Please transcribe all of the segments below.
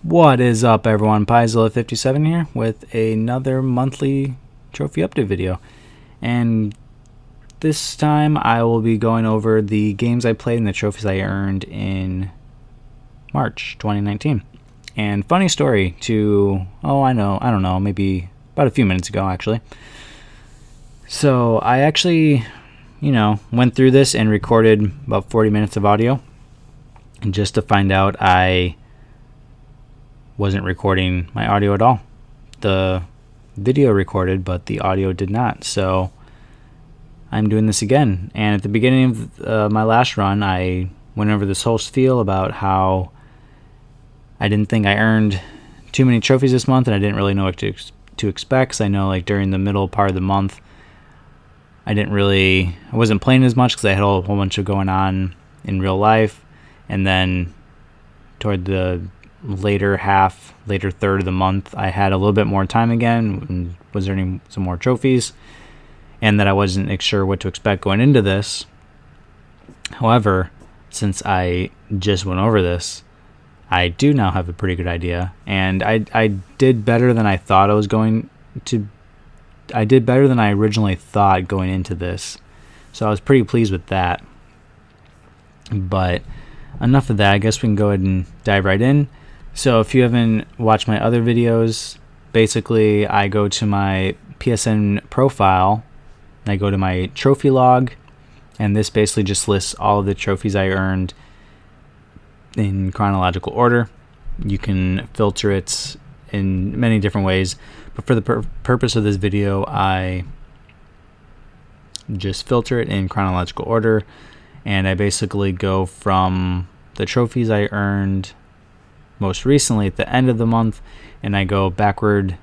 What is up, everyone? Pizilla57 here with another monthly trophy update video. And this time I will be going over the games I played and the trophies I earned in March 2019. And funny story I don't know, maybe about a few minutes ago actually. So I actually, went through this and recorded about 40 minutes of audio just to find out I wasn't recording my audio at all. The video recorded, but the audio did not. So I'm doing this again. And at the beginning of my last run, I went over this whole spiel about how I didn't think I earned too many trophies this month, and I didn't really know what to expect. Cause I know, like, during the middle part of the month, I wasn't playing as much because I had a whole bunch of going on in real life, and then toward the later third of the month, I had a little bit more time again and was earning some more trophies, and that I wasn't sure what to expect going into this. However, since I just went over this, I do now have a pretty good idea, and I did better than I thought I was going to. I did better than I originally thought going into this, so I was pretty pleased with that. But enough of that. I guess we can go ahead and dive right in. So if you haven't watched my other videos, basically I go to my PSN profile and I go to my trophy log, and this basically just lists all of the trophies I earned in chronological order. You can filter it in many different ways, but for the purpose of this video, I just filter it in chronological order, and I basically go from the trophies I earned most recently at the end of the month, and I go backward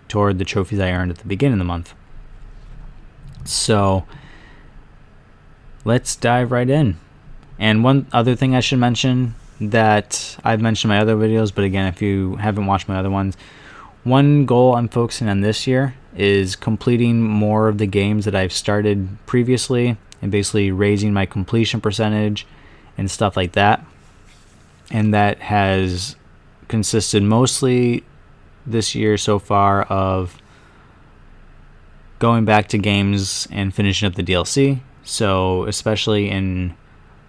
toward the trophies I earned at the beginning of the month. So let's dive right in. And one other thing I should mention that I've mentioned in my other videos, but again, if you haven't watched my other ones, one goal I'm focusing on this year is completing more of the games that I've started previously, and basically raising my completion percentage and stuff like that. And that has consisted mostly this year so far of going back to games and finishing up the DLC. So especially in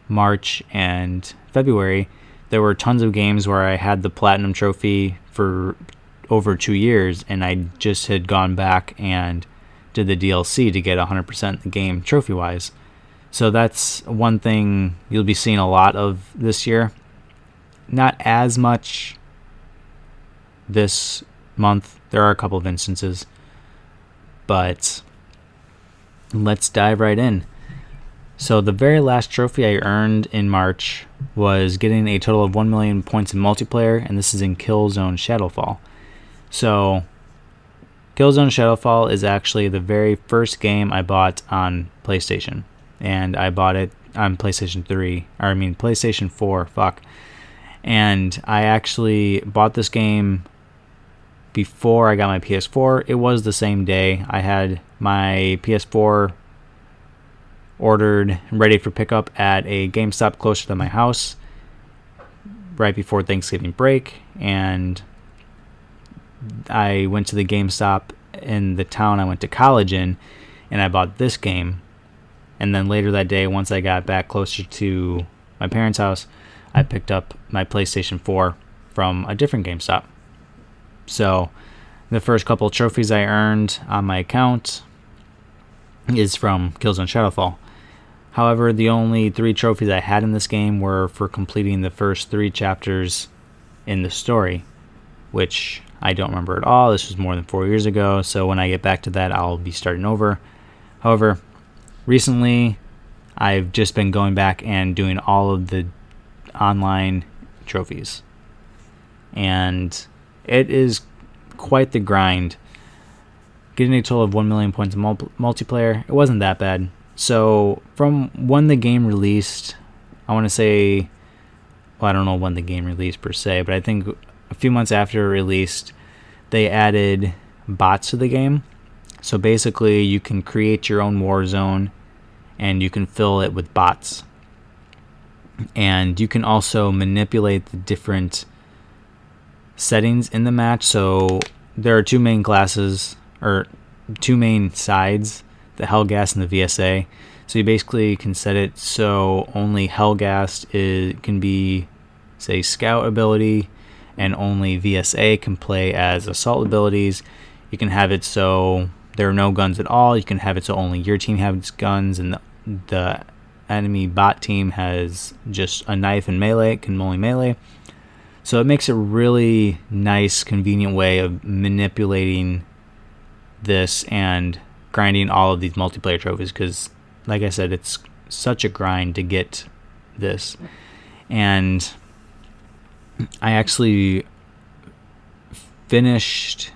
March and February, there were tons of games where I had the Platinum Trophy for over 2 years, and I just had gone back and did the DLC to get 100% the game trophy-wise. So that's one thing you'll be seeing a lot of this year. Not as much this month. There are a couple of instances, but let's dive right in. So the very last trophy I earned in March was getting a total of 1 million points in multiplayer, and this is in Killzone Shadowfall. So Killzone Shadowfall is actually the very first game I bought on PlayStation, and I bought it on PlayStation 4, and I actually bought this game before I got my PS4. It was the same day. I had my PS4 ordered and ready for pickup at a GameStop closer to my house right before Thanksgiving break, and I went to the GameStop in the town I went to college in, and I bought this game. And then later that day, once I got back closer to my parents' house, I picked up my PlayStation 4 from a different GameStop. So the first couple of trophies I earned on my account is from Killzone Shadowfall. However, the only 3 trophies I had in this game were for completing the first 3 chapters in the story, which I don't remember at all. This was more than 4 years ago, so when I get back to that, I'll be starting over. However, recently, I've just been going back and doing all of the online trophies, and it is quite the grind. Getting a total of 1 million points in multiplayer, it wasn't that bad. So from when the game released, I want to say, well, I don't know when the game released per se, but I think a few months after it released, they added bots to the game. So basically, you can create your own war zone, and you can fill it with bots. And you can also manipulate the different settings in the match. So there are two main classes, or two main sides, the Helghast and the VSA. So you basically can set it so only Helghast can be, say, scout ability, and only VSA can play as assault abilities. You can have it so there are no guns at all. You can have it so only your team has guns, and the enemy bot team has just a knife and melee, can only melee. So it makes a really nice, convenient way of manipulating this and grinding all of these multiplayer trophies, because like I said, it's such a grind to get this. And I actually finished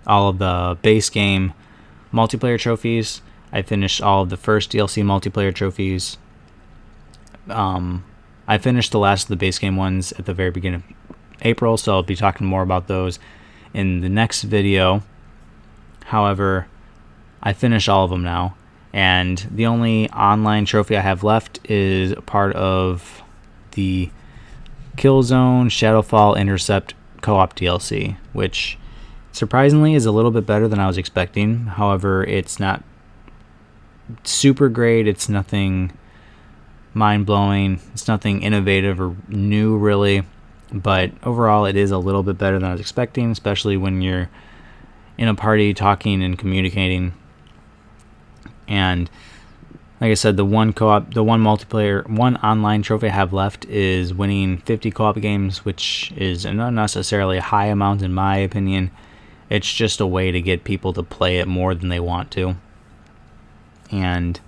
all of the base game multiplayer trophies. I finished all of the first DLC multiplayer trophies. I finished the last of the base game ones at the very beginning of April, so I'll be talking more about those in the next video. However, I finished all of them now, and the only online trophy I have left is part of the Killzone Shadowfall Intercept co-op DLC, which surprisingly is a little bit better than I was expecting. However, it's not super great. It's nothing mind-blowing. It's nothing innovative or new, really. But overall, it is a little bit better than I was expecting, especially when you're in a party talking and communicating. And like I said, the one online trophy I have left is winning 50 co-op games, which is not necessarily a high amount in my opinion. It's just a way to get people to play it more than they want to. And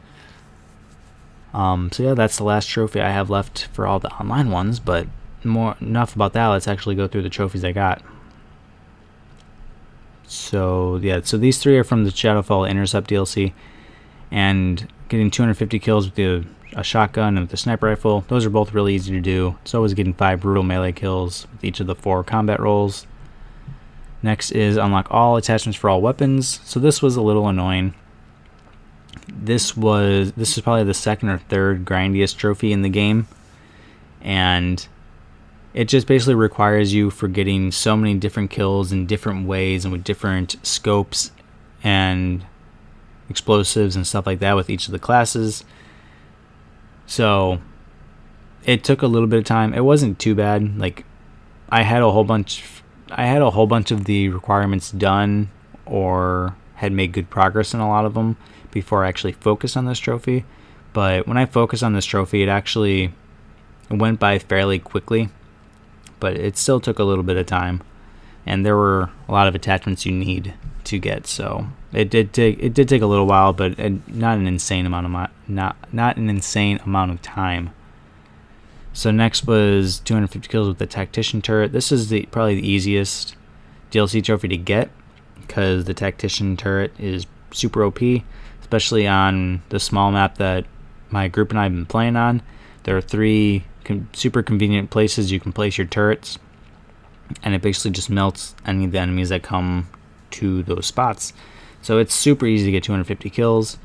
so yeah, that's the last trophy I have left for all the online ones. But enough about that. Let's actually go through the trophies I got. So yeah, so these three are from the Shadowfall Intercept DLC, and getting 250 kills with a shotgun and with the sniper rifle. Those are both really easy to do. So I was getting 5 brutal melee kills with each of the 4 combat roles. Next is unlock all attachments for all weapons. So this was a little annoying. This is probably the second or third grindiest trophy in the game, and it just basically requires you for getting so many different kills in different ways and with different scopes and explosives and stuff like that with each of the classes. So it took a little bit of time. It wasn't too bad. Like I had a whole bunch of the requirements done, or had made good progress in a lot of them before I actually focused on this trophy. But when I focused on this trophy, it went by fairly quickly, but it still took a little bit of time, and there were a lot of attachments you need to get. So it did take a little while, but not an insane amount of time. So next was 250 kills with the Tactician turret. This is probably the easiest DLC trophy to get, because the Tactician turret is super OP, especially on the small map that my group and I have been playing on. There are 3 super convenient places you can place your turrets, and it basically just melts any of the enemies that come to those spots. So it's super easy to get 250 kills.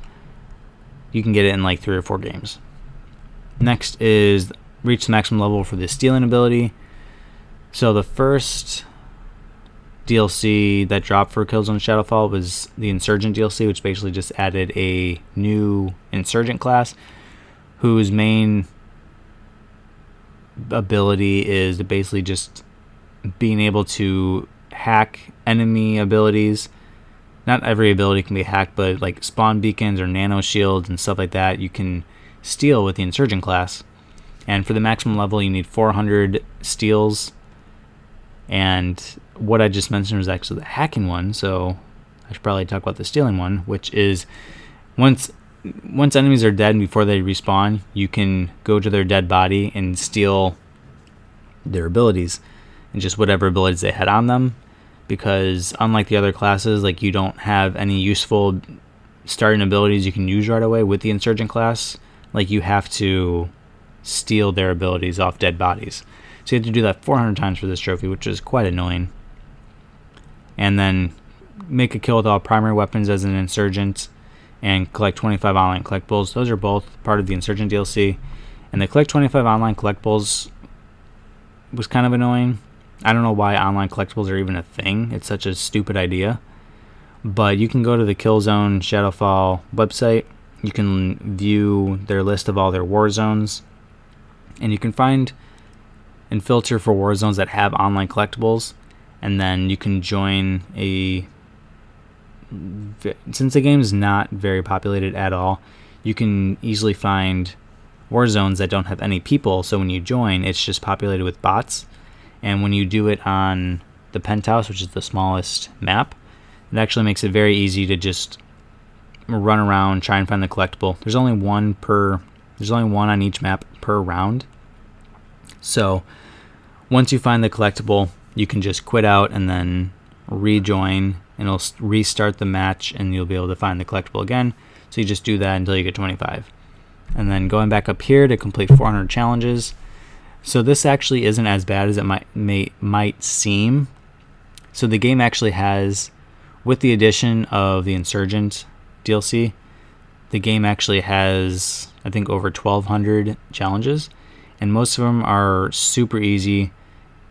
You can get it in like 3 or 4 games. Next is reach the maximum level for the stealing ability. So the first DLC that dropped for Killzone Shadowfall was the Insurgent DLC, which basically just added a new Insurgent class whose main ability is to basically just being able to hack enemy abilities. Not every ability can be hacked, but like spawn beacons or nano shields and stuff like that you can steal with the Insurgent class. And for the maximum level, you need 400 steals. And what I just mentioned was actually the hacking one, so I should probably talk about the stealing one, which is once enemies are dead and before they respawn, you can go to their dead body and steal their abilities and just whatever abilities they had on them. Because unlike the other classes, like you don't have any useful starting abilities you can use right away with the Insurgent class. Like you have to steal their abilities off dead bodies. So you have to do that 400 times for this trophy, which is quite annoying. And then make a kill with all primary weapons as an Insurgent, and collect 25 online collectibles. Those are both part of the Insurgent DLC. And the collect 25 online collectibles was kind of annoying. I don't know why online collectibles are even a thing. It's such a stupid idea. But you can go to the Killzone Shadowfall website. You can view their list of all their war zones. And you can find and filter for war zones that have online collectibles. And then you can join a... Since the game is not very populated at all, you can easily find war zones that don't have any people. So when you join, it's just populated with bots. And when you do it on the Penthouse, which is the smallest map, it actually makes it very easy to just run around, try and find the collectible. There's only one on each map per round. So once you find the collectible, you can just quit out and then rejoin, and it'll restart the match, and you'll be able to find the collectible again. So you just do that until you get 25. And then going back up here to complete 400 challenges. So this actually isn't as bad as it might seem. So the game actually has, with the addition of the Insurgent DLC, the game actually has, I think, over 1,200 challenges, and most of them are super easy.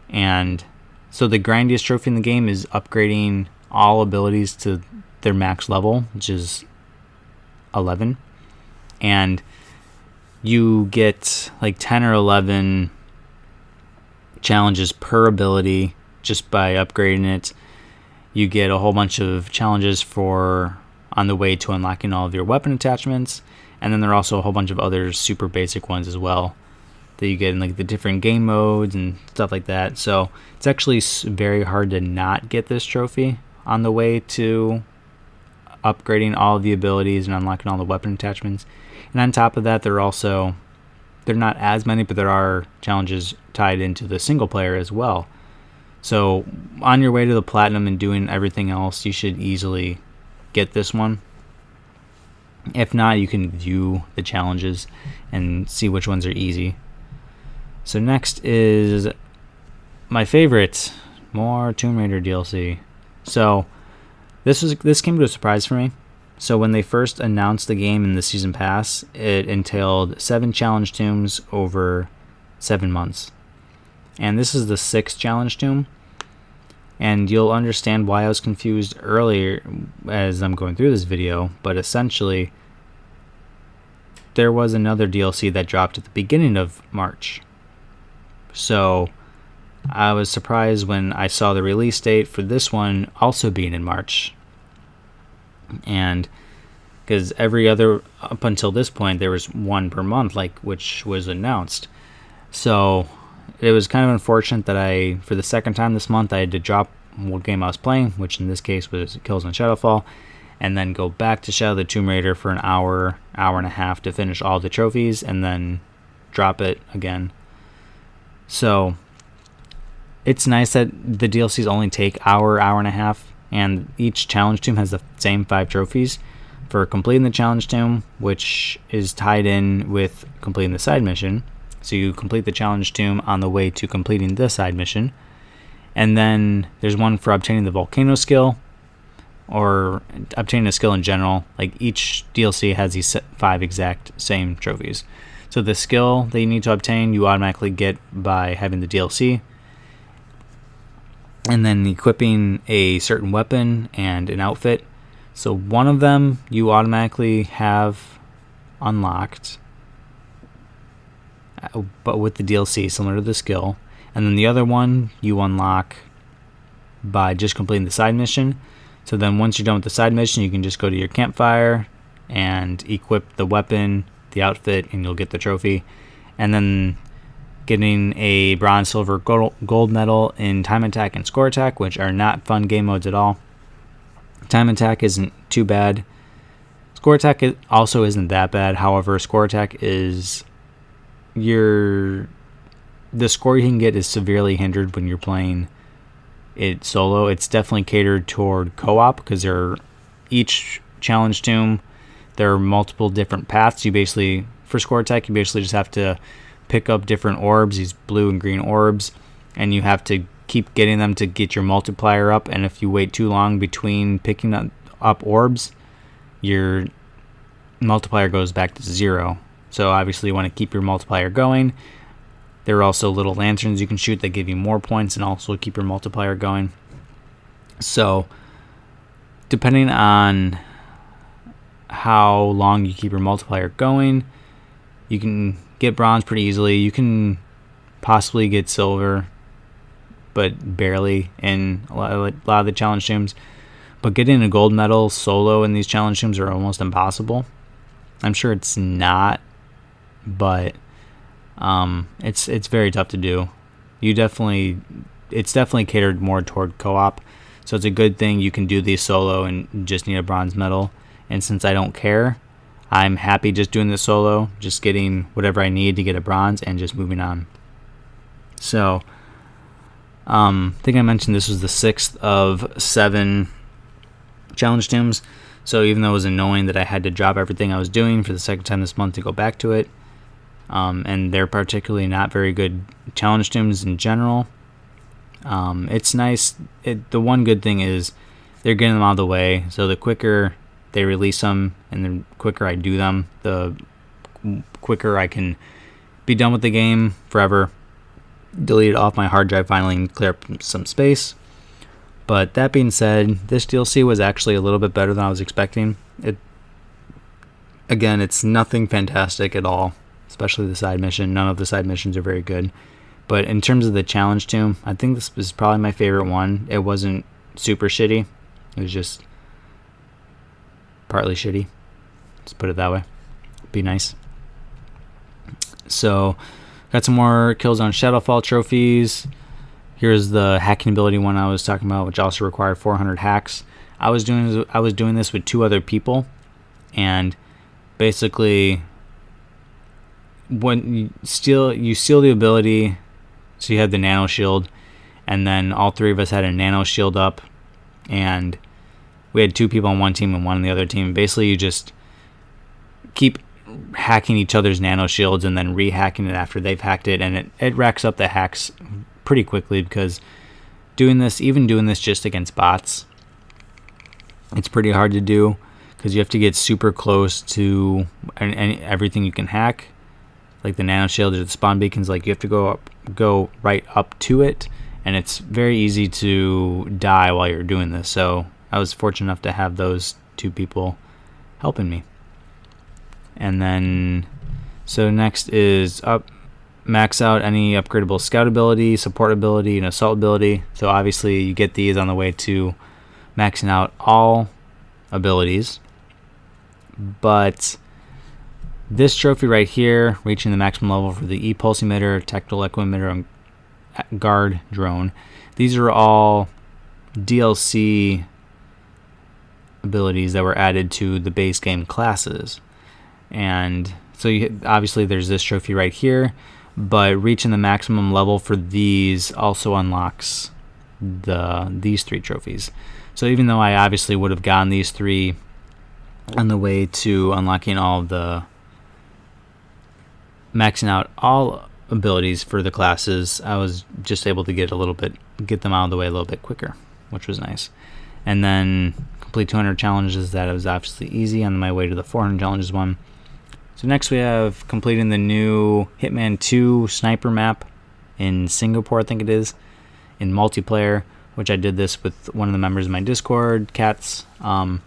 And so the grindiest trophy in the game is upgrading all abilities to their max level, which is 11, and you get like 10 or 11 challenges per ability just by upgrading it. You get a whole bunch of challenges for on the way to unlocking all of your weapon attachments, and then there are also a whole bunch of other super basic ones as well that you get in like the different game modes and stuff like that. So it's actually very hard to not get this trophy on the way to upgrading all of the abilities and unlocking all the weapon attachments. And on top of that, they're not as many, but there are challenges tied into the single player as well. So on your way to the platinum and doing everything else, you should easily get this one. If not, you can view the challenges and see which ones are easy. So next is my favorite, more Tomb Raider DLC. So this came to a surprise for me. So when they first announced the game in the season pass, it entailed 7 challenge tombs over 7 months. And this is the 6th challenge tomb. And you'll understand why I was confused earlier as I'm going through this video. But essentially, there was another DLC that dropped at the beginning of March. So I was surprised when I saw the release date for this one also being in March. And because up until this point, there was one per month, which was announced. So it was kind of unfortunate that for the second time this month, I had to drop what game I was playing, which in this case was Killzone Shadowfall, and then go back to Shadow of the Tomb Raider for an hour and a half to finish all the trophies, and then drop it again. So it's nice that the DLCs only take hour and a half, and each challenge tomb has the same 5 trophies for completing the challenge tomb, which is tied in with completing the side mission. So you complete the challenge tomb on the way to completing the side mission. And then there's one for obtaining the volcano skill, or obtaining a skill in general. Like each DLC has these 5 exact same trophies. So the skill that you need to obtain, you automatically get by having the DLC. And then equipping a certain weapon and an outfit. So one of them you automatically have unlocked, but with the DLC, similar to the skill. And then the other one you unlock by just completing the side mission. So then once you're done with the side mission, you can just go to your campfire and equip the weapon, the outfit, and you'll get the trophy. And then getting a bronze, silver, gold medal in time attack and score attack, which are not fun game modes at all. Time attack isn't too bad. Score attack also isn't that bad. However, score attack is the score you can get is severely hindered when you're playing it solo. It's definitely catered toward co-op because each challenge tomb, there are multiple different paths. For score attack, you basically just have to pick up different orbs, these blue and green orbs, and you have to keep getting them to get your multiplier up. And if you wait too long between picking up orbs, your multiplier goes back to 0. So obviously you want to keep your multiplier going. There are also little lanterns you can shoot that give you more points and also keep your multiplier going. So, depending on how long you keep your multiplier going, you can get bronze pretty easily. You can possibly get silver, but barely in a lot of the challenge tombs. But getting a gold medal solo in these challenge tombs are almost impossible. I'm sure it's not, but it's very tough to do. It's definitely catered more toward co-op, so it's a good thing you can do these solo and just need a bronze medal. And since I don't care, I'm happy just doing this solo, just getting whatever I need to get a bronze and just moving on. So, I think I mentioned this was the 6th of 7 challenge tombs. So even though it was annoying that I had to drop everything I was doing for the second time this month to go back to it, and they're particularly not very good challenge tombs in general, it's nice. The one good thing is they're getting them out of the way, so the quicker they release them and the quicker I do them, the quicker I can be done with the game forever, delete it off my hard drive finally, and clear up some space. But that being said, this DLC was actually a little bit better than I was expecting. Again, it's nothing fantastic at all, especially the side mission. None of the side missions are very good. But in terms of the challenge tomb, I think this is probably my favorite one. It wasn't super shitty. It was just partly shitty. Let's put it that way. Be nice. So, got some more Killzone Shadowfall trophies. Here's the hacking ability one I was talking about, which also required 400 hacks. I was doing this with 2 other people, and basically, when you steal the ability, so you had the nano shield, and then all 3 of us had a nano shield up, and we had 2 people on one team and 1 on the other team. Basically, you just keep hacking each other's nano shields and then re-hacking it after they've hacked it, and it racks up the hacks pretty quickly, because doing this just against bots, it's pretty hard to do, because you have to get super close to everything you can hack, like the nano shield or the spawn beacons. Like, you have to go right up to it, and it's very easy to die while you're doing this. So I was fortunate enough to have those 2 people helping me. And then, so next is max out any upgradable scout ability, support ability, and assault ability. So obviously you get these on the way to maxing out all abilities. But this trophy right here, reaching the maximum level for the E-Pulse emitter, tactical echo emitter, and guard drone, these are all DLC abilities that were added to the base game classes. And so obviously there's this trophy right here, but reaching the maximum level for these also unlocks these 3 trophies. So even though I obviously would have gotten these 3 on the way to unlocking all of the maxing out all abilities for the classes, I was just able to get them out of the way a little bit quicker, which was nice. And then complete 200 challenges. That was obviously easy on my way to the 400 challenges one. So next we have completing the new Hitman 2 sniper map in Singapore, I think it is, in multiplayer, which I did this with one of the members of my Discord, Cats. I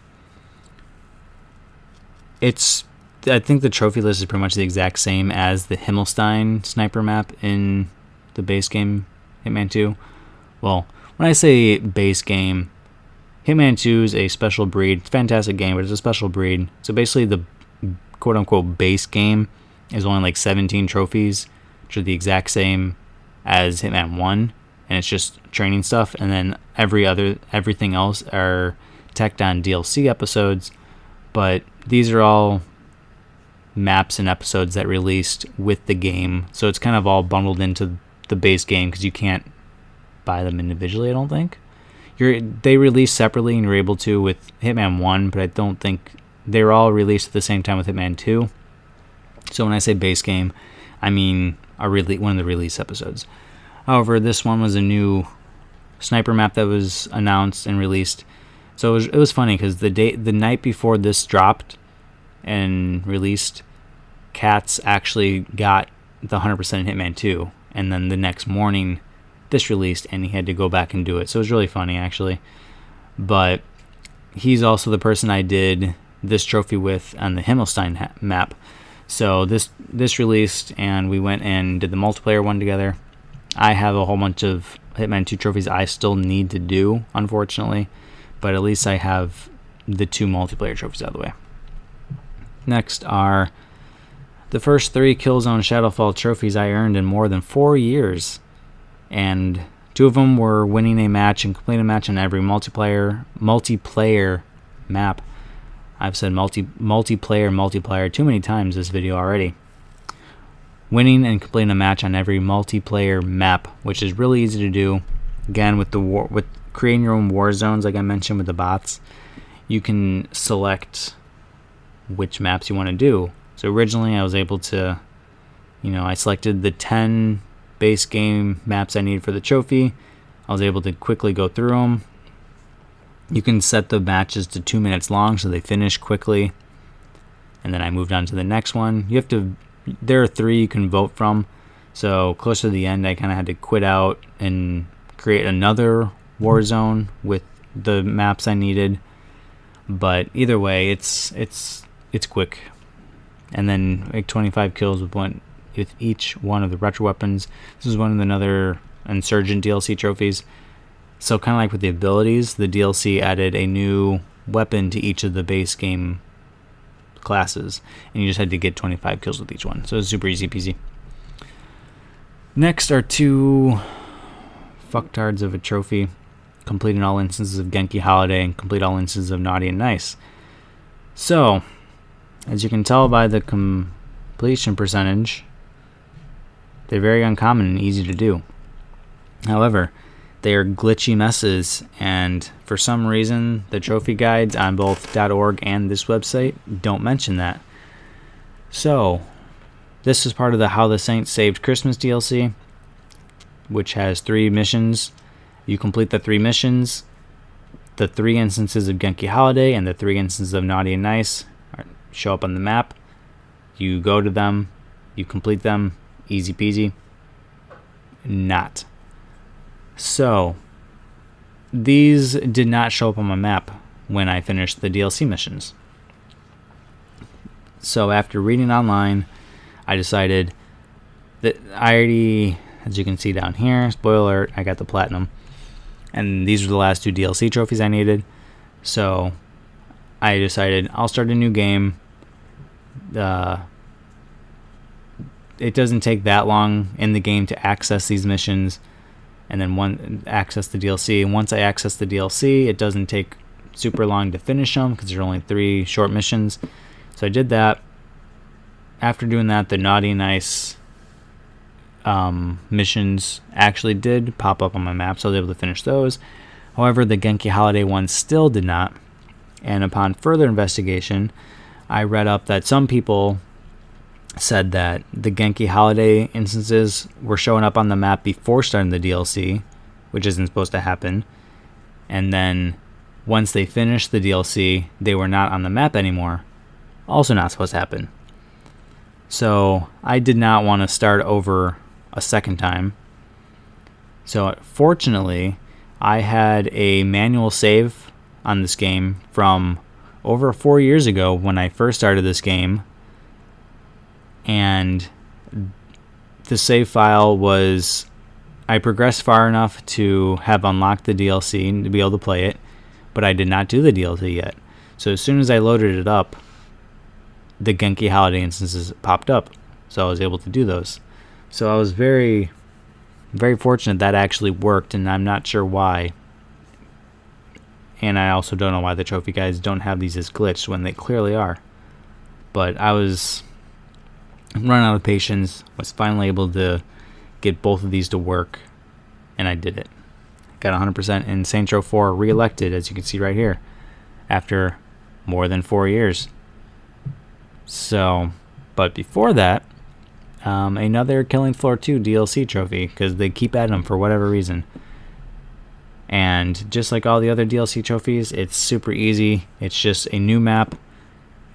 think the trophy list is pretty much the exact same as the Himmelstein sniper map in the base game Hitman 2. Well, when I say base game, Hitman 2 is a special breed. It's a fantastic game, but it's a special breed. So basically the quote-unquote base game is only like 17 trophies, which are the exact same as Hitman 1, and it's just training stuff, and then everything else are tacked on DLC episodes. But these are all maps and episodes that released with the game, so it's kind of all bundled into the base game, because you can't buy them individually, I don't think. They release separately, and you're able to with Hitman 1, but I don't think they were all released at the same time with Hitman 2. So when I say base game, I mean one of the release episodes. However, this one was a new sniper map that was announced and released. So it was funny, because the night before this dropped and released, Cats actually got the 100% in Hitman 2, and then the next morning this released and he had to go back and do it. So it was really funny, actually. But he's also the person I did this trophy with on the Himmelstein map. So this released, and we went and did the multiplayer one together. I have a whole bunch of Hitman 2 trophies I still need to do, unfortunately, but at least I have the 2 multiplayer trophies out of the way. Next are the first 3 Killzone Shadowfall trophies I earned in more than 4 years, and 2 of them were winning a match and completing a match on every multiplayer map. I've said multiplayer too many times this video already. Winning and completing a match on every multiplayer map, which is really easy to do. Again, with creating your own war zones, like I mentioned with the bots, you can select which maps you want to do. So originally I was able to, I selected the 10 base game maps I needed for the trophy. I was able to quickly go through them. You can set the matches to 2 minutes long so they finish quickly. And then I moved on to the next one. There are 3 you can vote from. So closer to the end, I kind of had to quit out and create another war zone with the maps I needed. But either way, it's quick. And then like 25 kills with each one of the retro weapons. This is one of another Insurgent DLC trophies. So kind of like with the abilities, the DLC added a new weapon to each of the base game classes, and you just had to get 25 kills with each one. So it's super easy peasy. Next are 2 fucktards of a trophy: completing all instances of Genki Holiday and complete all instances of Naughty and Nice. So, as you can tell by the completion percentage, they're very uncommon and easy to do. However, they are glitchy messes, and for some reason the trophy guides on both .org and this website don't mention that. So this is part of the How the Saints Saved Christmas DLC, which has 3 missions. You complete the 3 missions, the 3 instances of Genki Holiday and the 3 instances of Naughty and Nice show up on the map. You go to them, you complete them, easy peasy. Not. So, these did not show up on my map when I finished the DLC missions. So after reading online, I decided that I already, as you can see down here, spoiler alert, I got the platinum. And these were the last 2 DLC trophies I needed. So I decided I'll start a new game. It doesn't take that long in the game to access these missions, and then access the DLC. And once I access the DLC, it doesn't take super long to finish them because there are only 3 short missions. So I did that. After doing that, the Naughty and Nice missions actually did pop up on my map, so I was able to finish those. However, the Genki Holiday one still did not. And upon further investigation, I read up that some people said that the Genki Holiday instances were showing up on the map before starting the DLC, which isn't supposed to happen. And then once they finished the DLC, they were not on the map anymore. Also not supposed to happen. So I did not want to start over a second time. So fortunately, I had a manual save on this game from over 4 years ago when I first started this game. And the save file was, I progressed far enough to have unlocked the DLC and to be able to play it, but I did not do the DLC yet. So as soon as I loaded it up, the Genki Holiday instances popped up, so I was able to do those. So I was very, very fortunate that actually worked, and I'm not sure why. And I also don't know why the trophy guys don't have these as glitched when they clearly are. But I was running out of patience, was finally able to get both of these to work, and I did it. Got 100% in Saints Row 4 re-elected, as you can see right here, after more than 4 years. So, but before that, another Killing Floor 2 DLC trophy, because they keep adding them for whatever reason. And just like all the other DLC trophies, it's super easy. It's just a new map.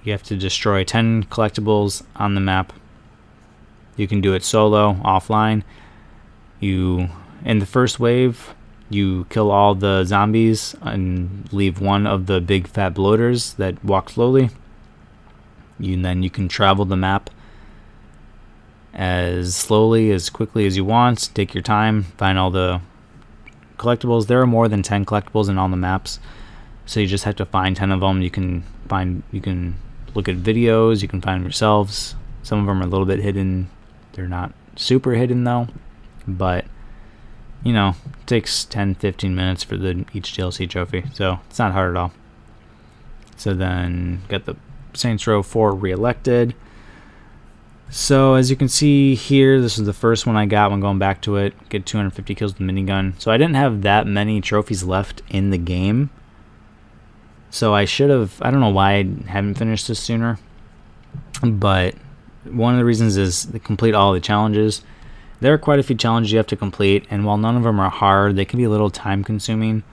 You have to destroy 10 collectibles on the map. You can do it solo, offline. In the first wave, you kill all the zombies and leave one of the big fat bloaters that walk slowly. Then you can travel the map as slowly, as quickly as you want. Take your time, find all the collectibles. There are more than 10 collectibles in all the maps, so you just have to find 10 of them. You can look at videos, you can find them yourselves. Some of them are a little bit hidden. They're not super hidden though, but it takes 10-15 minutes for each DLC trophy, so it's not hard at all. So then got the Saints Row 4 re-elected. So as you can see here, this is the first one I got when going back to it. Get 250 kills with the minigun. So I didn't have that many trophies left in the game. So I should have, I don't know why I haven't finished this sooner. But one of the reasons is to complete all the challenges. There are quite a few challenges you have to complete, and while none of them are hard, they can be a little time consuming.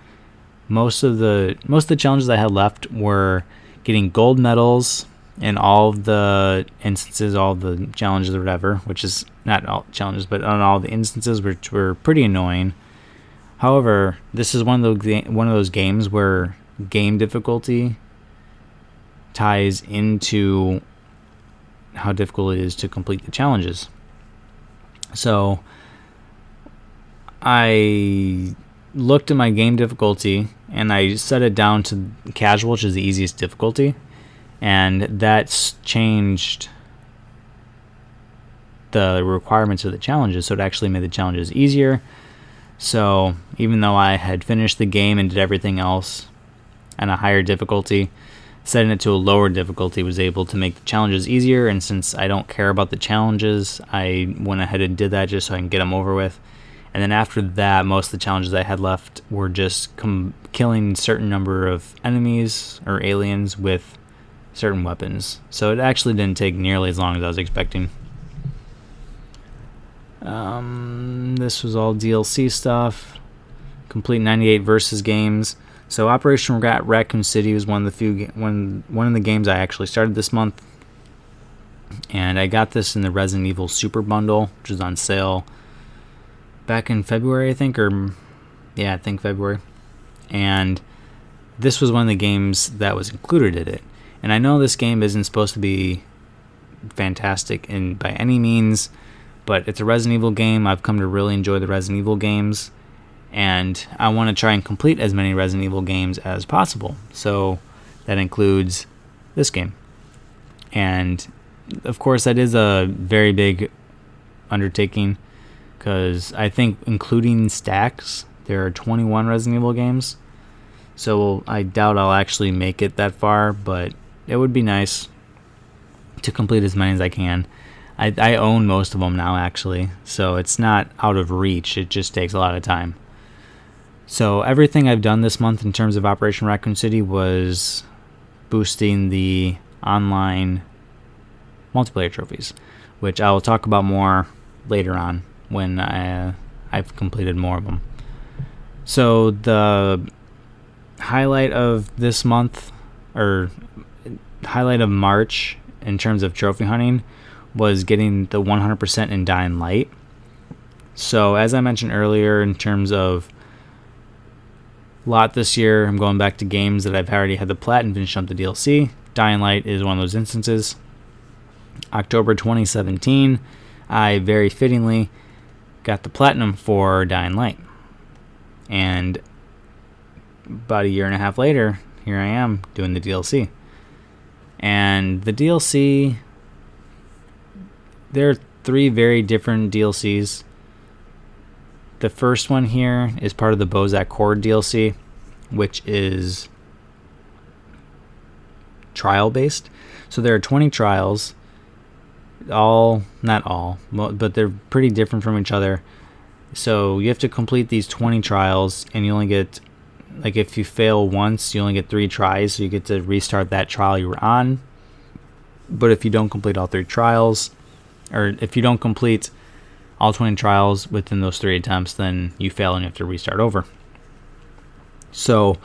Most of the challenges I had left were getting gold medals in all of the instances, all the challenges or whatever, which is not all challenges, but on all the instances, which were pretty annoying. However, this is one of those games where game difficulty ties into how difficult it is to complete the challenges. So I looked at my game difficulty and I set it down to casual, which is the easiest difficulty. And that's changed the requirements of the challenges, so it actually made the challenges easier. So even though I had finished the game and did everything else on a higher difficulty, setting it to a lower difficulty was able to make the challenges easier. And since I don't care about the challenges, I went ahead and did that just so I can get them over with. And then after that, most of the challenges I had left were just killing a certain number of enemies or aliens with certain weapons. So it actually didn't take nearly as long as I was expecting. This was all DLC stuff. Complete 98 versus games. So Operation Raccoon City was one of the games I actually started this month. And I got this in the Resident Evil Super Bundle, which was on sale back in February, I think, I think February. And this was one of the games that was included in it. And I know this game isn't supposed to be fantastic by any means, but it's a Resident Evil game. I've come to really enjoy the Resident Evil games, and I want to try and complete as many Resident Evil games as possible. So that includes this game. And of course, that is a very big undertaking, because I think including stacks, there are 21 Resident Evil games. So I doubt I'll actually make it that far, but it would be nice to complete as many as I can. I own most of them now, actually, so it's not out of reach. It just takes a lot of time. So everything I've done this month in terms of Operation Raccoon City was boosting the online multiplayer trophies, which I will talk about more later on when I've completed more of them. So the highlight of this month, or highlight of March in terms of trophy hunting, was getting the 100% in Dying Light. So as I mentioned earlier, in terms of lot this year, I'm going back to games that I've already had the plat and finished up the DLC. Dying Light is one of those instances. October 2017, I very fittingly got the platinum for Dying Light. And about a year and a half later, here I am doing the DLC. And the DLC, there are 3 very different DLCs. The first one here is part of the Bozak Horde DLC, which is trial based. So there are 20 trials, not all, but they're pretty different from each other. So you have to complete these 20 trials, and you only get, like, if you fail once, you only get 3 tries, so you get to restart that trial you were on. But if you don't complete all 3 trials, or if you don't complete all 20 trials within those 3 attempts, then you fail and you have to restart over. So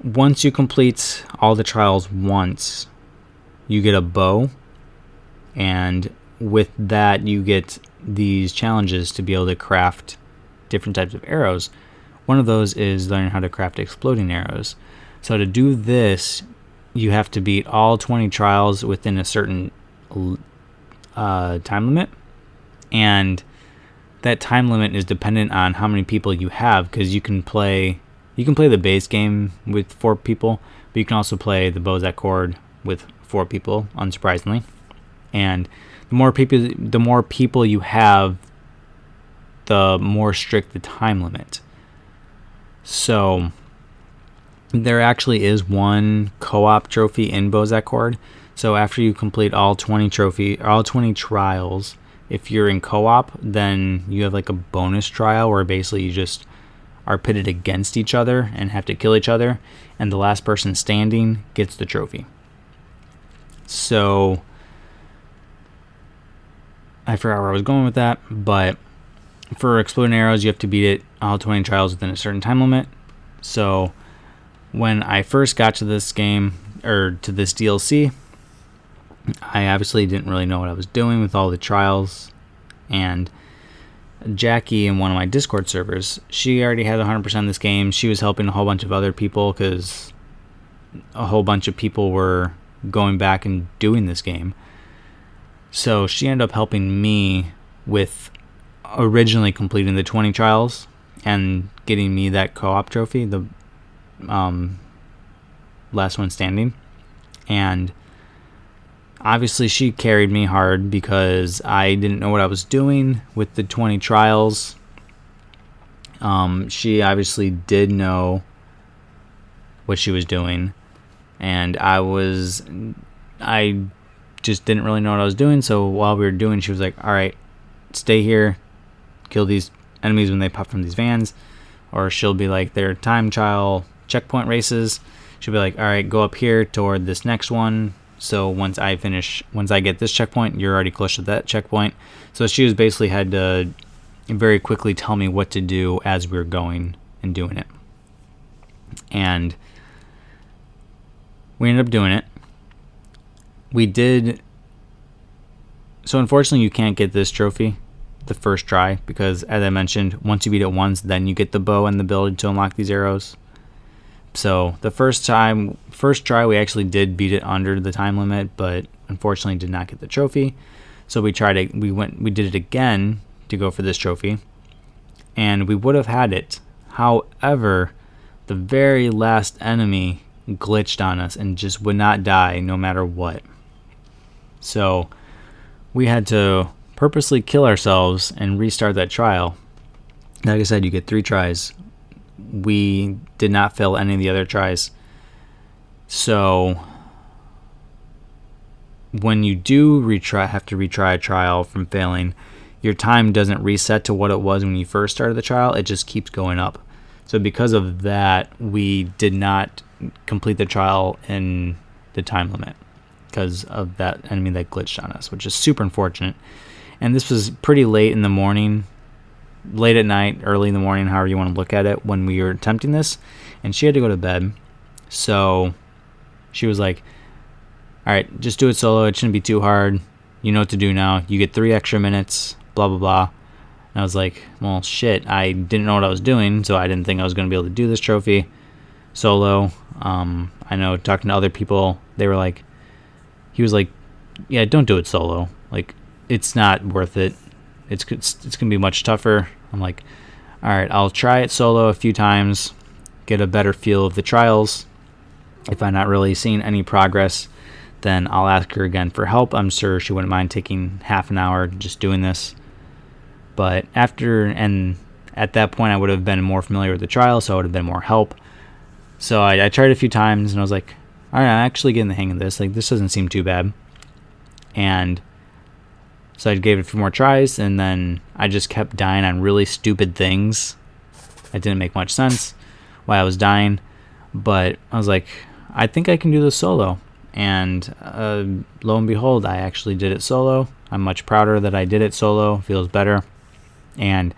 once you complete all the trials once, you get a bow, and with that you get these challenges to be able to craft different types of arrows. One of those is learning how to craft exploding arrows. So to do this, you have to beat all 20 trials within a certain time limit, and that time limit is dependent on how many people you have, because you can play the base game with 4 people, but you can also play the Bozak Horde with 4 people, unsurprisingly. And the more people you have, the more strict the time limit. So there actually is one co-op trophy in Bozak Horde. So after you complete all 20 trials, if you're in co-op, then you have like a bonus trial where basically you just are pitted against each other and have to kill each other, and the last person standing gets the trophy. So I forgot where I was going with that, but for exploding arrows, you have to beat it all 20 trials within a certain time limit. So when I first got to this game, or to this DLC, I obviously didn't really know what I was doing with all the trials, and Jackie in one of my Discord servers, she already had 100% of this game. She was helping a whole bunch of other people because a whole bunch of people were going back and doing this game. So she ended up helping me with originally completing the 20 trials and getting me that co-op trophy, the last one standing. And obviously she carried me hard because I didn't know what I was doing with the 20 trials. She obviously did know what she was doing, and I just didn't really know what I was doing. So while we were doing, she was like, all right, stay here, kill these enemies when they pop from these vans. Or she'll be like, they're time trial checkpoint races. She'll be like, all right, go up here toward this next one. So once I get this checkpoint, you're already close to that checkpoint. So she was basically had to very quickly tell me what to do as we were going and doing it. And we ended up doing it. We did. So unfortunately, you can't get this trophy the first try, because as I mentioned, once you beat it once, then you get the bow and the ability to unlock these arrows. So the first try, we actually did beat it under the time limit, but unfortunately did not get the trophy. So we did it again to go for this trophy, and we would have had it. However, the very last enemy glitched on us and just would not die no matter what. So we had to purposely kill ourselves and restart that trial. Like I said, you get 3 tries. We did not fail any of the other tries. So when you do have to retry a trial from failing, your time doesn't reset to what it was when you first started the trial. It just keeps going up. So because of that, we did not complete the trial in the time limit because of that enemy that glitched on us, which is super unfortunate. And this was pretty late in the morning, late at night, early in the morning, however you want to look at it, when we were attempting this, and she had to go to bed. So she was like, all right, just do it solo. It shouldn't be too hard. You know what to do now. You get 3 extra minutes, blah, blah, blah. And I was like, well, shit, I didn't know what I was doing, so I didn't think I was going to be able to do this trophy solo. I know talking to other people, he was like, yeah, don't do it solo. Like, it's not worth it. It's going to be much tougher. I'm like, all right, I'll try it solo a few times, get a better feel of the trials. If I'm not really seeing any progress, then I'll ask her again for help. I'm sure she wouldn't mind taking half an hour just doing this. But at that point, I would have been more familiar with the trial, so I would have been more help. So I tried a few times, and I was like, all right, I'm actually getting the hang of this. Like, this doesn't seem too bad. And so I gave it a few more tries, and then I just kept dying on really stupid things. It didn't make much sense why I was dying, but I was like, I think I can do this solo. And lo and behold, I actually did it solo. I'm much prouder that I did it solo. Feels better. And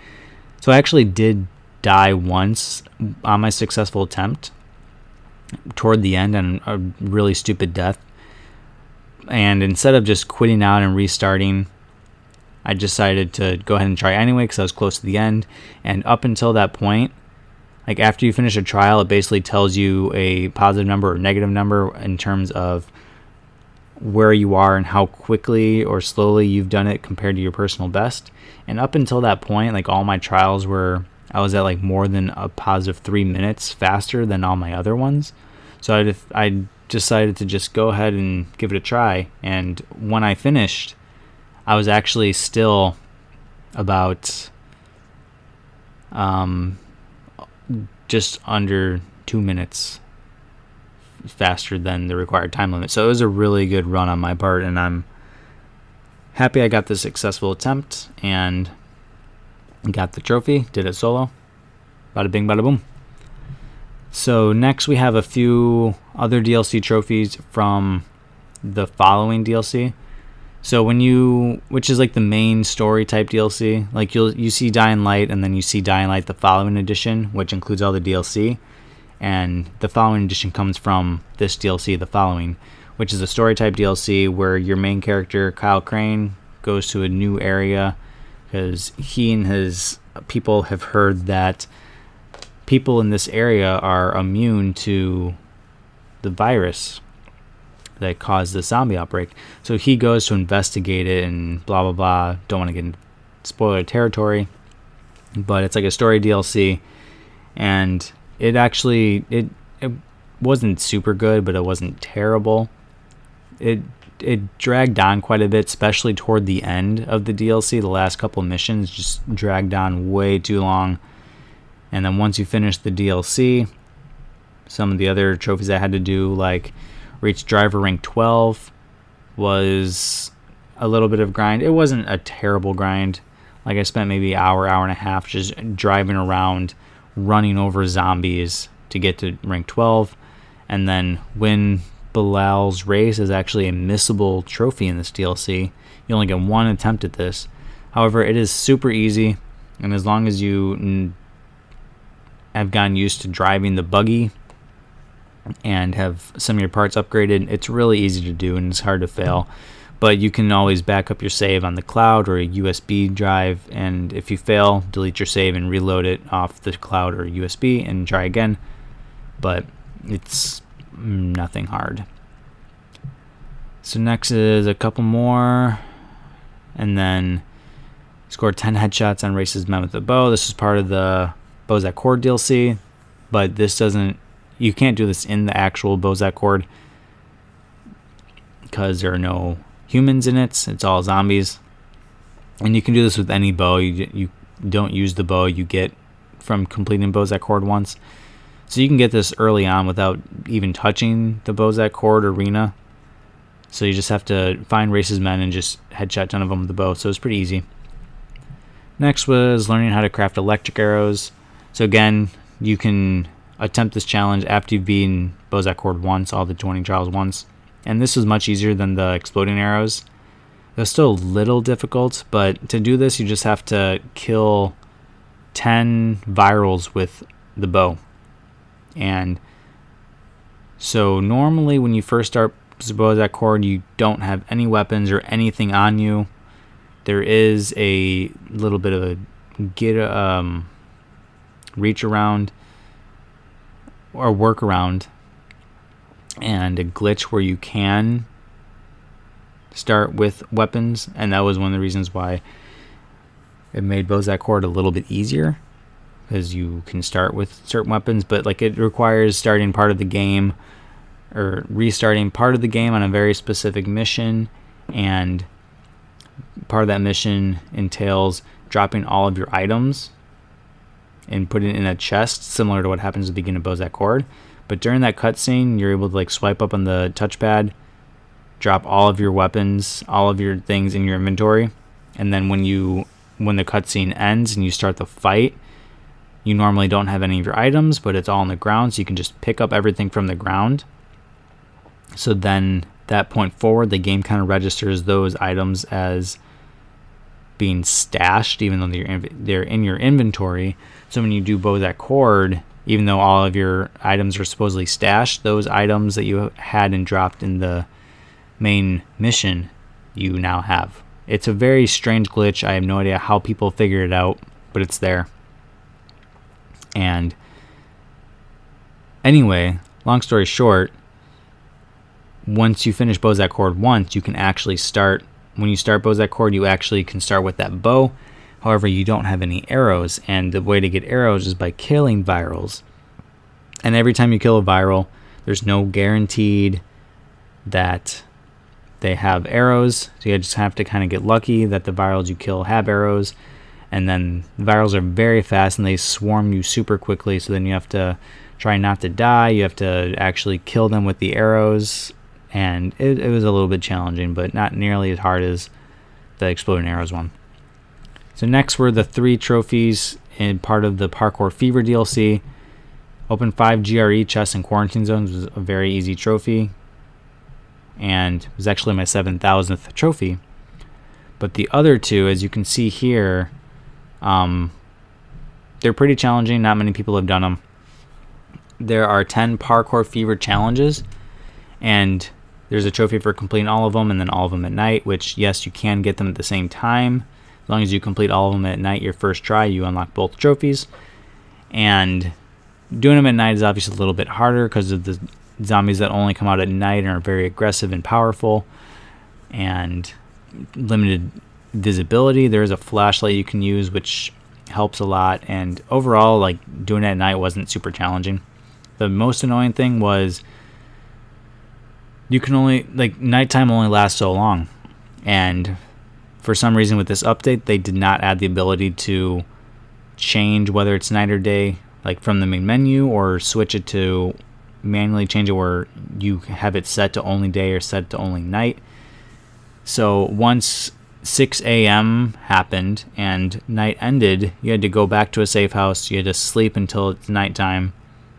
so I actually did die once on my successful attempt toward the end, on a really stupid death. And instead of just quitting out and restarting, I decided to go ahead and try anyway because I was close to the end. And up until that point, like after you finish a trial, it basically tells you a positive number or negative number in terms of where you are and how quickly or slowly you've done it compared to your personal best. And up until that point, like all my trials I was at like more than a positive 3 minutes faster than all my other ones. So I decided to just go ahead and give it a try. And when I finished, I was actually still about just under 2 minutes faster than the required time limit. So it was a really good run on my part, and I'm happy I got the successful attempt and got the trophy. Did it solo. Bada bing, bada boom. So next we have a few other DLC trophies from the following DLC. So which is like the main story type DLC, like you see Dying Light, and then you see Dying Light the following edition, which includes all the DLC. And the following edition comes from this DLC, the following, which is a story type DLC where your main character, Kyle Crane, goes to a new area because he and his people have heard that people in this area are immune to the virus that caused the zombie outbreak. So he goes to investigate it and blah, blah, blah. Don't want to get into spoiler territory, but it's like a story DLC, and it wasn't super good, but it wasn't terrible. It dragged on quite a bit, especially toward the end of the DLC. The last couple of missions just dragged on way too long. And then once you finish the DLC, some of the other trophies I had to do, like reach driver rank 12, was a little bit of grind. It wasn't a terrible grind. Like I spent maybe an hour and a half just driving around, running over zombies to get to rank 12. And then win Bilal's race is actually a missable trophy in this DLC. You only get one attempt at this. However, it is super easy, and as long as you have gotten used to driving the buggy and have some of your parts upgraded, it's really easy to do and it's hard to fail. But you can always back up your save on the cloud or a USB drive, and if you fail, delete your save and reload it off the cloud or USB and try again. But it's nothing hard. So next is a couple more, and then score 10 headshots on races met with the bow. This is part of the Bozak Horde DLC, but you can't do this in the actual Bozak Horde because there are no humans in it. It's all zombies. And you can do this with any bow. You don't use the bow you get from completing Bozak Horde once. So you can get this early on without even touching the Bozak Horde arena. So you just have to find races men and just headshot 10 of them with the bow. So it's pretty easy. Next was learning how to craft electric arrows. So again, you can attempt this challenge after you've beaten Bozak Horde once, all the 20 trials once. And this was much easier than the exploding arrows. It was still a little difficult, but to do this, you just have to kill 10 virals with the bow. And so normally when you first start Bozak Horde, you don't have any weapons or anything on you. There is a little bit of a reach around or work around and a glitch where you can start with weapons, and that was one of the reasons why it made Bozak Horde a little bit easier, because you can start with certain weapons, but like it requires starting part of the game or restarting part of the game on a very specific mission, and part of that mission entails dropping all of your items and putting it in a chest, similar to what happens at the beginning of Bozak Horde. But during that cutscene, you're able to like swipe up on the touchpad, drop all of your weapons, all of your things in your inventory, and then when the cutscene ends and you start the fight, you normally don't have any of your items, but it's all on the ground, so you can just pick up everything from the ground. So then that point forward, the game kind of registers those items as being stashed, even though they're in your inventory. So when you do Bozak Horde, even though all of your items are supposedly stashed, those items that you had and dropped in the main mission, you now have. It's a very strange glitch. I have no idea how people figured it out, but it's there. And anyway, long story short, once you finish Bozak Chord once, you can actually start. When you start Bozak Chord, you actually can start with that bow. However, you don't have any arrows, and the way to get arrows is by killing virals. And every time you kill a viral, there's no guaranteed that they have arrows. So you just have to kind of get lucky that the virals you kill have arrows. And then the virals are very fast and they swarm you super quickly. So then you have to try not to die. You have to actually kill them with the arrows. And it was a little bit challenging, but not nearly as hard as the Exploding Arrows one. So next were the 3 trophies in part of the Parkour Fever DLC. Open 5 GRE chests and quarantine zones was a very easy trophy, and it was actually my 7,000th trophy. But the other 2, as you can see here, they're pretty challenging. Not many people have done them. There are 10 Parkour Fever challenges, and there's a trophy for completing all of them, and then all of them at night, which, yes, you can get them at the same time. As long as you complete all of them at night your first try, you unlock both trophies. And doing them at night is obviously a little bit harder because of the zombies that only come out at night and are very aggressive and powerful and limited visibility. There is a flashlight you can use, which helps a lot. And overall, like, doing it at night wasn't super challenging. The most annoying thing was you can only, like, nighttime only lasts so long. And for some reason with this update, they did not add the ability to change whether it's night or day, like from the main menu, or switch it to manually change it where you have it set to only day or set to only night. So once 6 a.m. happened and night ended, you had to go back to a safe house. You had to sleep until it's nighttime,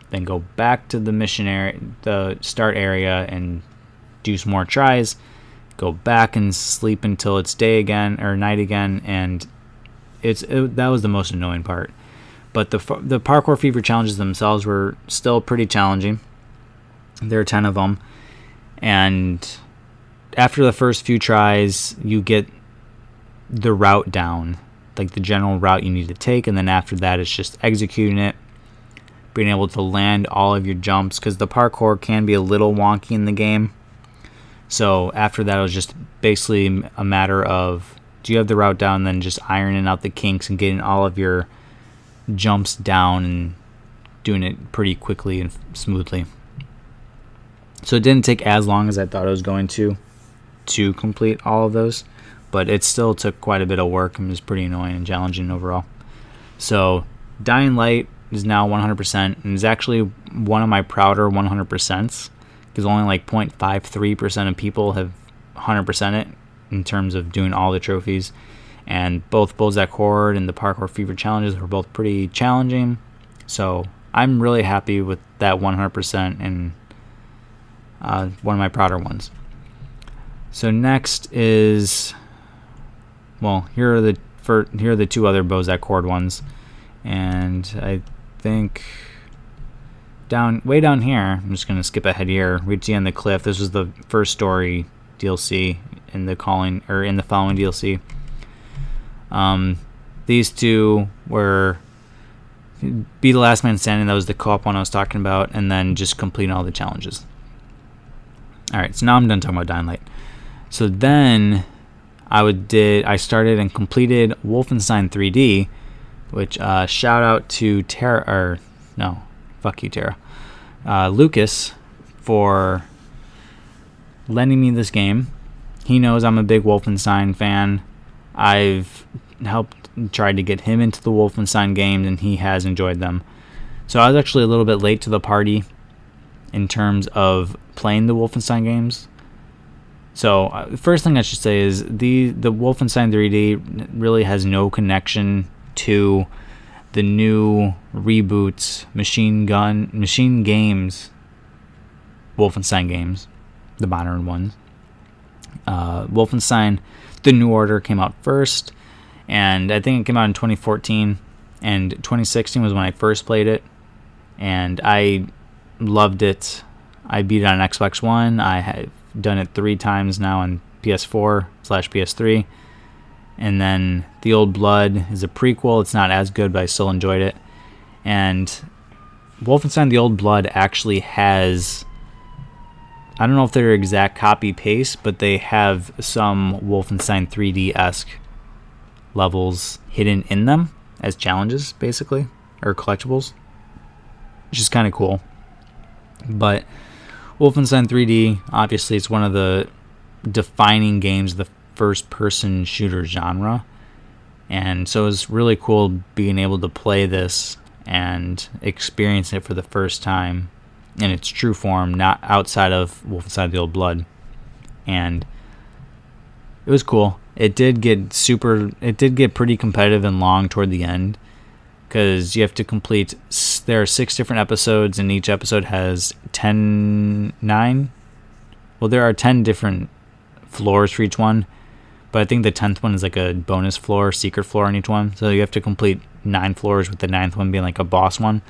then go back to the mission area, the start area, and do some more tries. Go back and sleep until it's day again or night again, and that was the most annoying part. But the Parkour Fever challenges themselves were still pretty challenging. There are 10 of them, and after the first few tries, you get the route down, like the general route you need to take, and then after that, it's just executing it, being able to land all of your jumps, because the parkour can be a little wonky in the game. So after that, it was just basically a matter of, do you have the route down, then just ironing out the kinks and getting all of your jumps down and doing it pretty quickly and smoothly. So it didn't take as long as I thought it was going to complete all of those, but it still took quite a bit of work and was pretty annoying and challenging overall. So Dying Light is now 100% and is actually one of my prouder 100%s, because only like 0.53% of people have 100% it in terms of doing all the trophies. And both Bozak Chord and the Parkour Fever challenges were both pretty challenging. So I'm really happy with that 100% and one of my prouder ones. So next is, well, here are the 2 other Bozak Chord ones, and I think way down here, I'm just gonna skip ahead here. Reach the end of the cliff. This was the first story DLC in the following DLC. These 2 were Be the Last Man Standing. That was the co-op one I was talking about, and then just completing all the challenges. Alright, so now I'm done talking about Dying Light. So then I started and completed Wolfenstein 3D, which shout out to Lucas for lending me this game. He knows I'm a big Wolfenstein fan. I've helped try to get him into the Wolfenstein games, and he has enjoyed them. So I was actually a little bit late to the party in terms of playing the Wolfenstein games. So the first thing I should say is the Wolfenstein 3D really has no connection to the new reboots, Machine Games Wolfenstein games, the modern ones. Wolfenstein The New Order came out first, and I think it came out in 2014, and 2016 was when I first played it, and I loved it. I beat it on Xbox One. I have done it 3 times now on PS4/PS3, And then The Old Blood is a prequel. It's not as good, but I still enjoyed it. And Wolfenstein The Old Blood actually has, I don't know if they're exact copy paste, but they have some Wolfenstein 3D-esque levels hidden in them as challenges, basically, or collectibles, which is kind of cool. But Wolfenstein 3D, obviously, it's one of the defining games of the first-person shooter genre, and so it's really cool being able to play this and experience it for the first time in its true form, not outside of Wolfenstein The Old Blood. And it was cool. It did get pretty competitive and long toward the end, because you have to complete, there are 6 different episodes, and each episode has 10 different floors for each one, but I think the 10th one is like a bonus floor, secret floor in each one, so you have to complete 9 floors, with the 9th one being like a boss one.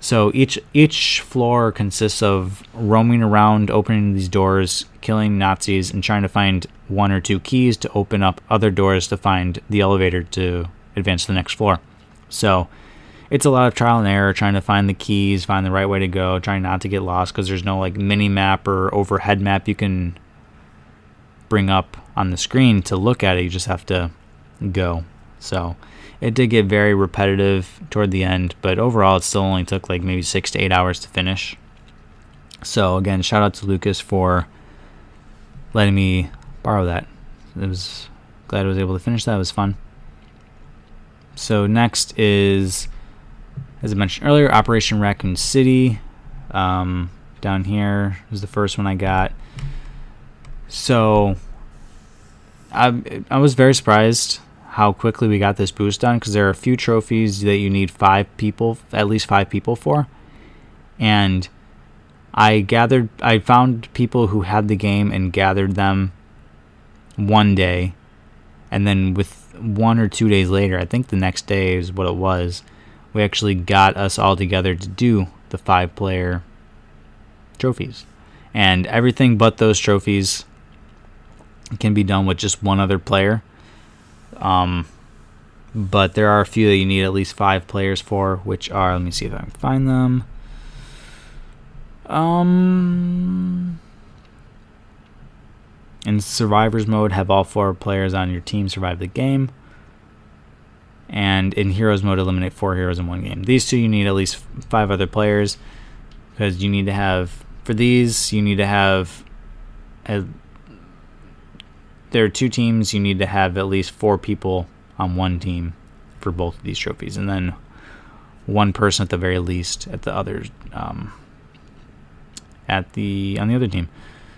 So each floor consists of roaming around, opening these doors, killing Nazis, and trying to find 1 or 2 keys to open up other doors to find the elevator to advance to the next floor. So it's a lot of trial and error, trying to find the keys, find the right way to go, trying not to get lost, because there's no like mini map or overhead map you can bring up on the screen to look at it. You just have to go. So it did get very repetitive toward the end, but overall it still only took like maybe 6 to 8 hours to finish. So again, shout out to Lucas for letting me borrow that. Glad I was able to finish that. It was fun. So next is, as I mentioned earlier, Operation Raccoon City. Down here was the first one I got. So I was very surprised how quickly we got this boost done, because there are a few trophies that you need at least 5 people for. And I found people who had the game and gathered them one day, and then with 1 or 2 days later, I think the next day is what it was, we actually got us all together to do the 5-player trophies. And everything but those trophies can be done with just 1 other player. But there are a few that you need at least 5 players for, which are, let me see if I can find them. In Survivors mode, have all 4 players on your team survive the game. And in Heroes mode, eliminate 4 heroes in one game. These 2 you need at least 5 other players, because you need to have, for these, you need to have, there are 2 teams, you need to have at least 4 people on one team for both of these trophies, and then 1 person at the very least at the other, on the other team.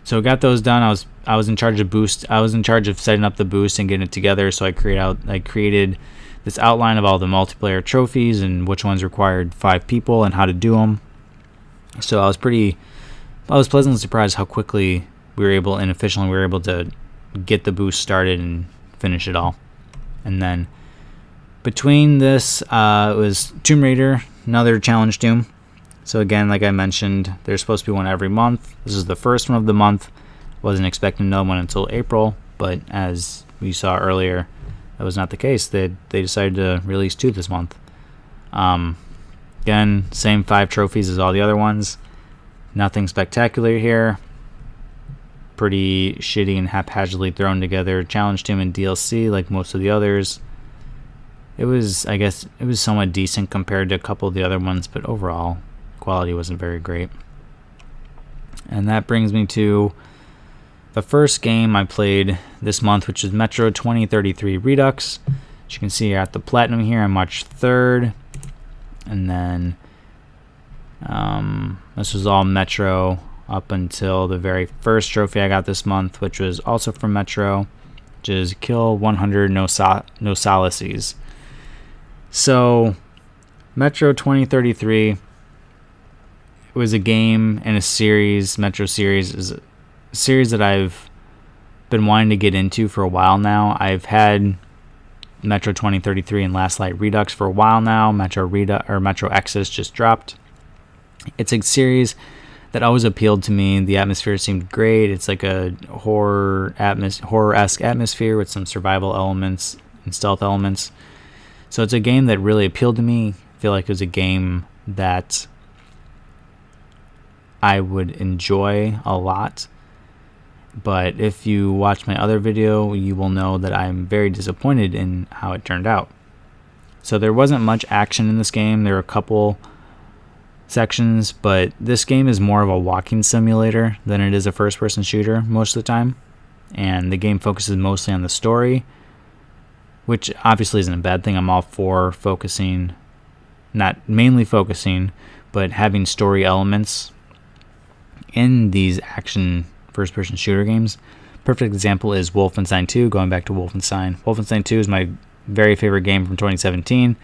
So got those done. I was in charge of boost. I was in charge of setting up the boost and getting it together. So I created this outline of all the multiplayer trophies and which ones required 5 people and how to do them. So I was pleasantly surprised how quickly and efficiently we were able to get the boost started and finish it all. And then between this, it was Tomb Raider, another challenge Doom. So again, like I mentioned, there's supposed to be one every month. This is the first one of the month. Wasn't expecting another one until April, but as we saw earlier, that was not the case. They decided to release 2 this month. Again, same 5 trophies as all the other ones. Nothing spectacular here. Pretty shitty and haphazardly thrown together challenge Doom and DLC like most of the others. It was somewhat decent compared to a couple of the other ones, but overall quality wasn't very great. And that brings me to the first game I played this month, which is Metro 2033 Redux. As you can see, you're at the Platinum here on March 3rd. And then this was all Metro up until the very first trophy I got this month, which was also from Metro, which is Kill 100 No Solaces. So Metro 2033 was a game and a series. Metro series is a series that I've been wanting to get into for a while now. I've had Metro 2033 and Last Light Redux for a while now. Metro Exodus just dropped. It's a series that always appealed to me. The atmosphere seemed great. It's like a horror-esque atmosphere with some survival elements and stealth elements. So it's a game that really appealed to me. I feel like it was a game that I would enjoy a lot. But if you watch my other video, you will know that I'm very disappointed in how it turned out. So there wasn't much action in this game. There were a couple sections, but this game is more of a walking simulator than it is a first-person shooter most of the time. And the game focuses mostly on the story, which obviously isn't a bad thing. I'm all for focusing, not mainly focusing, but having story elements in these action first-person shooter games. Perfect example is Wolfenstein 2, going back to Wolfenstein. Wolfenstein 2 is my very favorite game from 2017.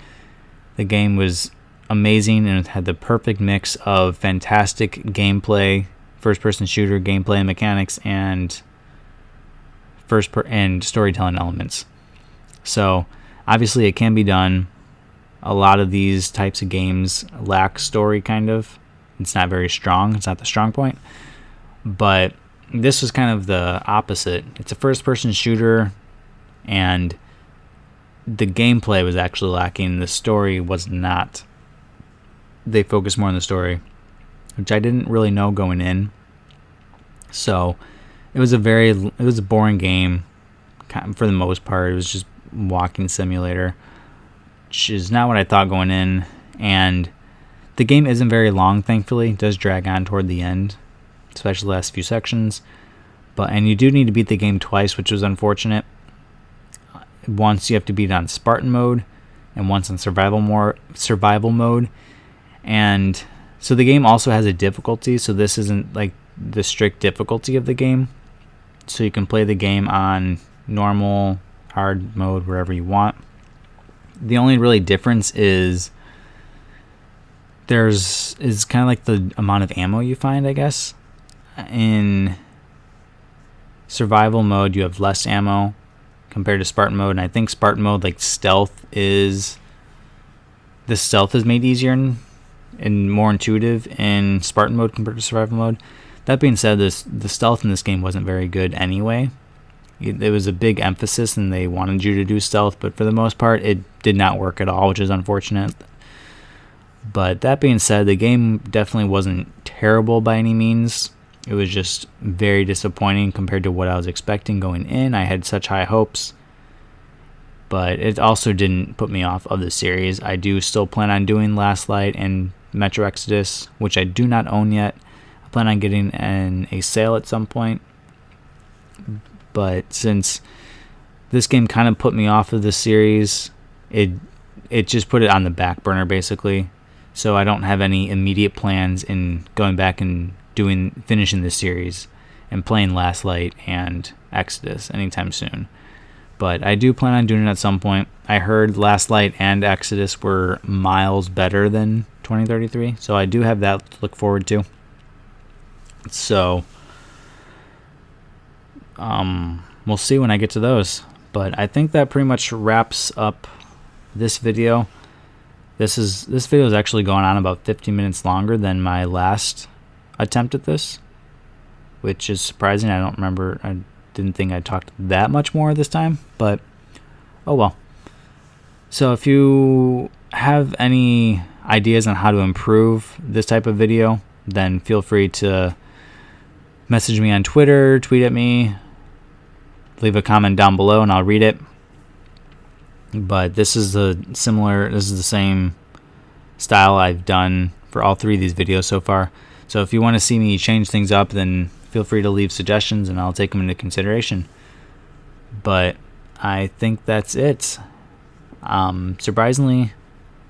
The game was amazing, and it had the perfect mix of fantastic gameplay, first-person shooter gameplay and mechanics, and and storytelling elements. So obviously it can be done. A lot of these types of games lack story, kind of. It's not very strong. It's not the strong point. But this was kind of the opposite. It's a first-person shooter, and the gameplay was actually lacking. The story was not. They focused more on the story, which I didn't really know going in. So it was a boring game for the most part. It was just walking simulator, which is not what I thought going in. And the game isn't very long, thankfully. It does drag on toward the end, especially the last few sections. And you do need to beat the game twice, which was unfortunate. Once you have to beat it on Spartan mode, and once on survival mode. And so the game also has a difficulty, so this isn't like the strict difficulty of the game. So you can play the game on normal, hard mode, wherever you want. The only really difference is is kind of like the amount of ammo you find, I guess. In survival mode, you have less ammo compared to Spartan mode, and I think Spartan mode, like stealth is made easier and more intuitive in Spartan mode compared to survival mode. That being said, the stealth in this game wasn't very good anyway. It was a big emphasis, and they wanted you to do stealth, but for the most part, it did not work at all, which is unfortunate. But that being said, the game definitely wasn't terrible by any means. It was just very disappointing compared to what I was expecting going in. I had such high hopes, but it also didn't put me off of the series. I do still plan on doing Last Light and Metro Exodus, which I do not own yet. I plan on getting a sale at some point. But since this game kind of put me off of the series, it just put it on the back burner, basically. So I don't have any immediate plans in going back and finishing this series and playing Last Light and Exodus anytime soon. But I do plan on doing it at some point. I heard Last Light and Exodus were miles better than 2033, so I do have that to look forward to. So we'll see when I get to those. But I think that pretty much wraps up this video. This video is actually going on about 50 minutes longer than my last attempt at this, which is surprising. I don't remember. I didn't think I talked that much more this time, but oh well. So if you have any ideas on how to improve this type of video, then feel free to message me on Twitter, tweet at me, leave a comment down below, and I'll read it. But this is the same style I've done for all three of these videos so far. So if you want to see me change things up, then feel free to leave suggestions and I'll take them into consideration. But I think that's it. Surprisingly,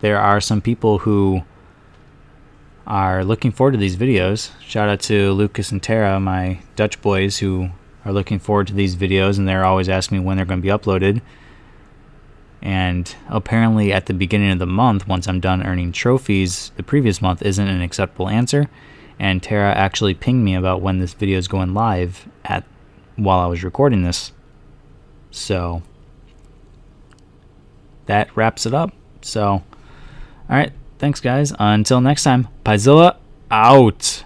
there are some people who are looking forward to these videos. Shout out to Lucas and Tara, my Dutch boys, who are looking forward to these videos, and they're always asking me when they're going to be uploaded. And apparently at the beginning of the month, once I'm done earning trophies, the previous month isn't an acceptable answer. And Tara actually pinged me about when this video is going live while I was recording this. So that wraps it up. So, alright, thanks guys. Until next time, Pizilla out.